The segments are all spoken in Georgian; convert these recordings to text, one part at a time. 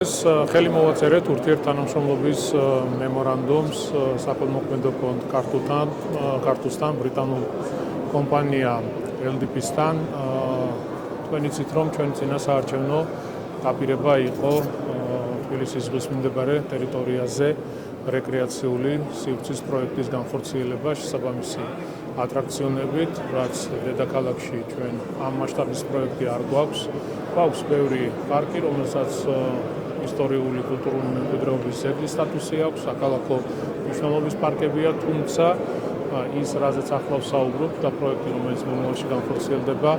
ხელი მოვაწერეთ ურთიერთთანამშრომლობის მემორანდუმს საკონმოქმედო ფონდ ქართულთან ბრიტანულ კომპანია LDP-სთან. თქვენ იცით, რომ ჩვენი წინასაარჩევნო დაპირება იყო თბილისის ზღვისმმიმდებარე ტერიტორიაზე რეკრეაციული სივრცის პროექტის განხორციელება შესაბამისი ატრაქციონებით, რაც დედაქალაქში ჩვენ ამ მასშტაბის პროექტი არ გვაქვს. გვაქვს ბევრი პარკი, რომელსაც ისტორიული კულტურული მემკვიდრეობის ძეგლის სტატუსი აქვს, საქალაქო მნიშვნელობის პარკებია, თუმცა ის, რაზეც ახლა ვსაუბრობ და პროექტი, რომელიც მომავალში განხორციელდება,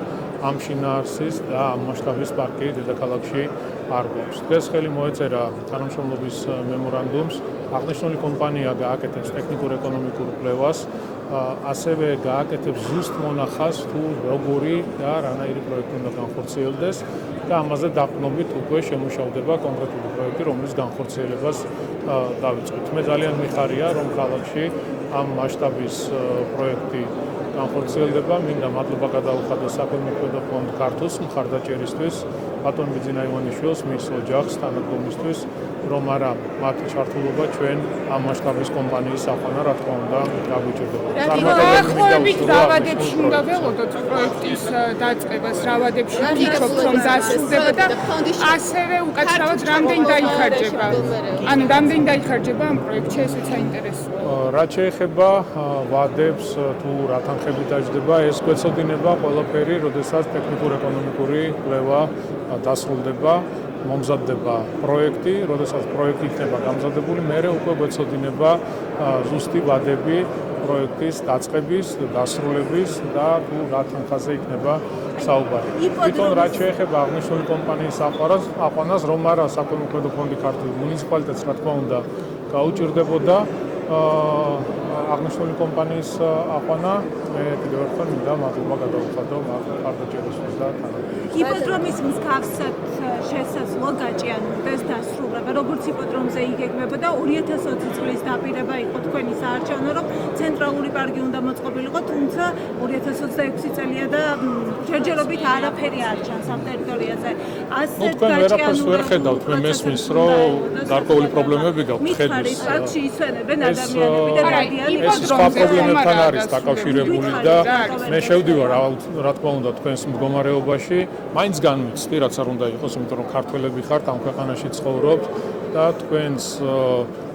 ამ შინაარსის და ამ მასშტაბის პარკი დედაქალაქში არ გვაქვს. დღეს ხელი მოეწერა თანამშრომლობის მემორანდუმს. აღნიშნული კომპანია გააკეთებს ტექნიკურ-ეკონომიკურ კვლევას, ასევე გააკეთებს ზუსტ მონახას თუ როგორი და რანაირი პროექტი უნდა განხორციელდეს და ამაზე დაყრდნობით უკვე შემუშავდება კონკრეტული პროექტი, რომლის განხორციელებას დავიწყოთ. მე ძალიან მიხარია, რომ ქალაქში ამ მასშტაბის პროექტი განხორციელდება. მინდა მადლობა გადაუხადო საკონმოქმედო ფონდ ქართულს მხარდაჭერისთვის, ბატონ ბიძინა ივანიშვილს, მის ოჯახს, თანადგომისთვის, რომ არა მათი ჩართულობა ჩვენ ამ მასშტაბის კომპანიის საყვანა, რა თქმა უნდა, გაგვიჭირდება. დაახლოებით რა ვადებში უნდა ველოდოთ პროექტის დაწყებას, რა ვადებში ვფიქრობთ, რომ დასრულდება და ასევე უკაცრავად რამდენი დაიხარჯება? ანუ რამდენი დაიხარჯება ამ პროექტში, ესეც საინტერესოა. რაც შეეხება ვადებს თუ რა თანხები დაждდება, ეს გვეცოდინება ყველაფერი, როდესაც ტექნიკურ-ეკონომიკური კვლევა დასრულდება, მომზადდება პროექტი, როდესაც პროექტი იქნება გამზადებული, მერე უკვე გვეცოდინება ზუსტი ვადები პროექტის დაწყების, დასრულების და თუ რა თანხაზე იქნება საუბარი. თვითონ რაც შეეხება აღნიშნული კომპანიის აყვანას, რომ არა საკონმოქმედო ფონდი ქართული მუნიციპალიტეტს, რა თქმა უნდა, გაუჭირდებოდა აღნიშნული კომპანიის აყვანა, მე კიდევ ერთხელ მინდა მადლობა გადაუხადო მხარდაჭერისთვის და თანადგომისთვის. იპოდრომის მსგავსად შესაძლო გაჭიანურდეს დასრულება, როგორც იპოდრომზე იგეგმებოდა 2020 წლის დაპირება იყო თქვენი საარჩევნო, რომ ცენტრალური პარკი უნდა მოწყობილიყო, თუმცა 2026 წელია და ჯერჯერობით არაფერი არ ჩანს ამ ტერიტორიაზე. ასეთ გაჭიანურებას ვერ ხედავთ, მე მესმის, რომ გარკვეული პრობლემები გაქვთ ხედვის. პარკში ისვენებენ ადამიანები და რადიანი ეს სხვა პრობლემებთან არის დაკავშირებული და მე შევდივარ, რა თქმა უნდა, თქვენს მდგომარეობაში. მაინც განვიცდი, რაც არ უნდა იყოს, იმიტომ რომ ქართველები ხართ, ამ ქვეყანაში ცხოვრობთ და თქვენს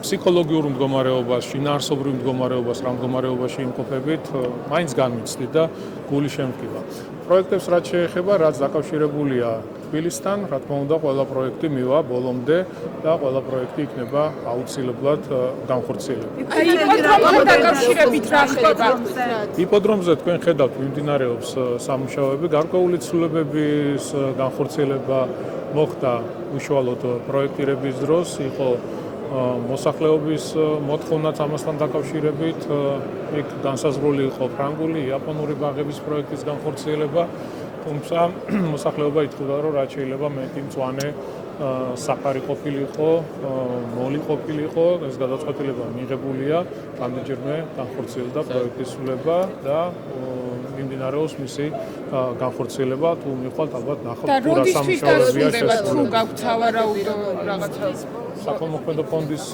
ფსიქოლოგიურ მდგომარეობას, შინაარსობრივ მდგომარეობას, რა მდგომარეობაში იმყოფებით, მაინც განვიცდი და გული შემდგება. პროექტებს რაც შეეხება, რაც დაკავშირებულია თბილისთან, რა თქმა უნდა, ყველა პროექტი მივა ბოლომდე და ყველა პროექტი იქნება აუცილებლად განხორციელებული. იპოდრომთან დაკავშირებით რა ხდება? იპოდრომზე თქვენ ხედავთ, მიმდინარეობს სამუშაოები, გარკვეული ცვლილებების განხორციელება მოხდა უშუალოდ პროექტირების დროს, იყო მოსახლეობის მოთხოვნაც ამასთან დაკავშირებით, იქ განსაზღვრული იყო ფრანგული, იაპონური ბაღების პროექტის განხორციელება, თუმცა მოსახლეობა ითხოვდა, რომ რაც შეიძლება მეტი მწვანე საფარი ყოფილიყო, მოლი ყოფილიყო, ეს გადაწყვეტილება მიღებულია, რამდენჯერმე განხორციელდა პროექტის სრულება და მიმდინარეობს მისი განხორციელება, თუ მიხვალთ ალბათ ნახავთ თუ რა სამუშაოებია შესრულებული. თუ გაქვთ სავარაუდო რაღაცა საკონმოქმედო ფონდის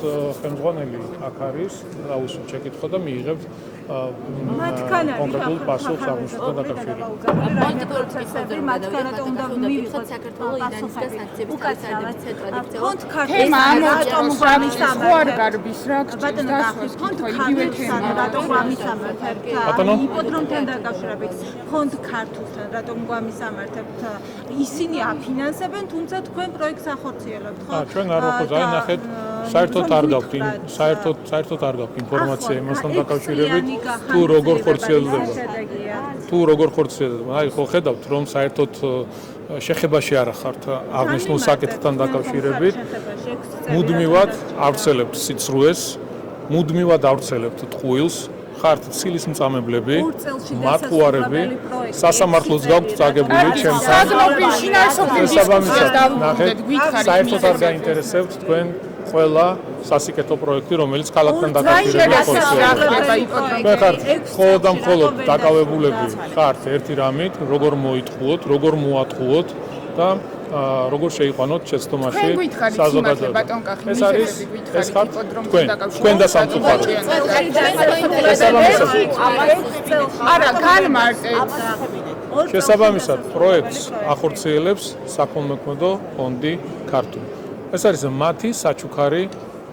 ხელმძღვანელი აქ არის, დაუსვით შეკითხვა და მიიღებთ კონკრეტულ პასუხს აღნიშნულთან დაკავშირებით. მათგანაც უნდა მივიღოთ საქართველოს იდანისგან სანქციების თემა ატომობამის არ გარბის რა ბატონო ფონდ ქართულთან რატომ გამისამართებთ იპოდრომთან დაკავშირებით ფონდ ქართულთან რატომ გამისამართებთ ისინი აფინანსებენ თუმცა თქვენ პროექტს ახორციელებთ ხო ჩვენ არ ვაყოთ აი ნახეთ საერთოდ არ გაქვთ ინფორმაცია იმასთან დაკავშირებით თუ როგორ ხორციელდება აი ხო ხედავთ რომ საერთოდ შეხებაში არ ხართ აღნიშნულ საკითხთან დაკავშირებით მუდმივად ავრცელებთ სიცრუეს მუდმივად ავრცელებთ ტყუილს ხართ ცილის მწამებლები მათყუარები სასამართლოს გაქვთ წაგებული ჩემთან საერთოდ არ გაინტერესებთ თქვენ ყველა სასიკეთო პროექტი, რომელიც ქალაქთან დაკავშირებულია ხორციელდება. მე ხარ მხოლოდ და მხოლოდ დაკავებულები ხართ ერთი რამით, როგორ მოიტყუოთ, როგორ მოატყუოთ და როგორ შეიყვანოთ შეცდომაში თქვენ გითხარით სიმართლე ბატონ კახი, ეს არის მიზეზები ეს ხართ ჰიპოდრომთან თქვენ დაკავშირებით. და სამწუხაროდ არა, განმარტეთ. შესაბამისად პროექტს ახორციელებს საქველმოქმედო ფონდი ქართული. ეს არის მათი საჩუქარი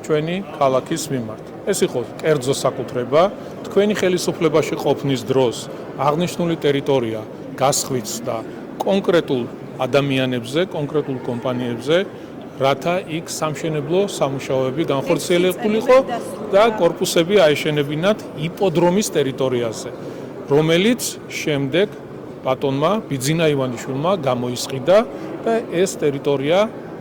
ჩვენი ქალაქის მიმართ. ეს იყო კერძო საკუთრება, თქვენი ხელისუფლებაში ყოფნის დროს აღნიშნული ტერიტორია გასხვიცდა კონკრეტულ ადამიანებზე, კონკრეტულ კომპანიებზე, რათა იქ სამშენებლო სამუშაოები განხორციელებულიყო და კორპუსები აეშენებინათ იპოდრომის ტერიტორიაზე, რომელიც შემდეგ ბატონმა ბიძინა ივანიშვილმა გამოისყიდა და ეს ტერიტორია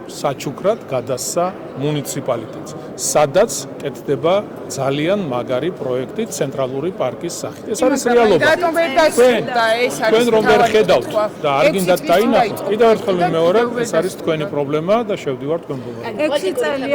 საჩუქრად გადასცა მუნიციპალიტეტს, სადაც კეთდება ძალიან მაგარი პროექტი ცენტრალური პარკის სახით. ეს არის რეალობა. რატომ ვერ დასრულდა ეს არის თქვენ რომ ვერ ხედავთ კითხვა. და არ გინდათ ექვსი წლის დაინახოთ, უნდა კიდევ ერთხელ იწყო და ვიმეორებ, კიდევ ვერ ეს არის თქვენი პრობლემა და შევდივართ თქვენ პრობლემაში. 6 წელი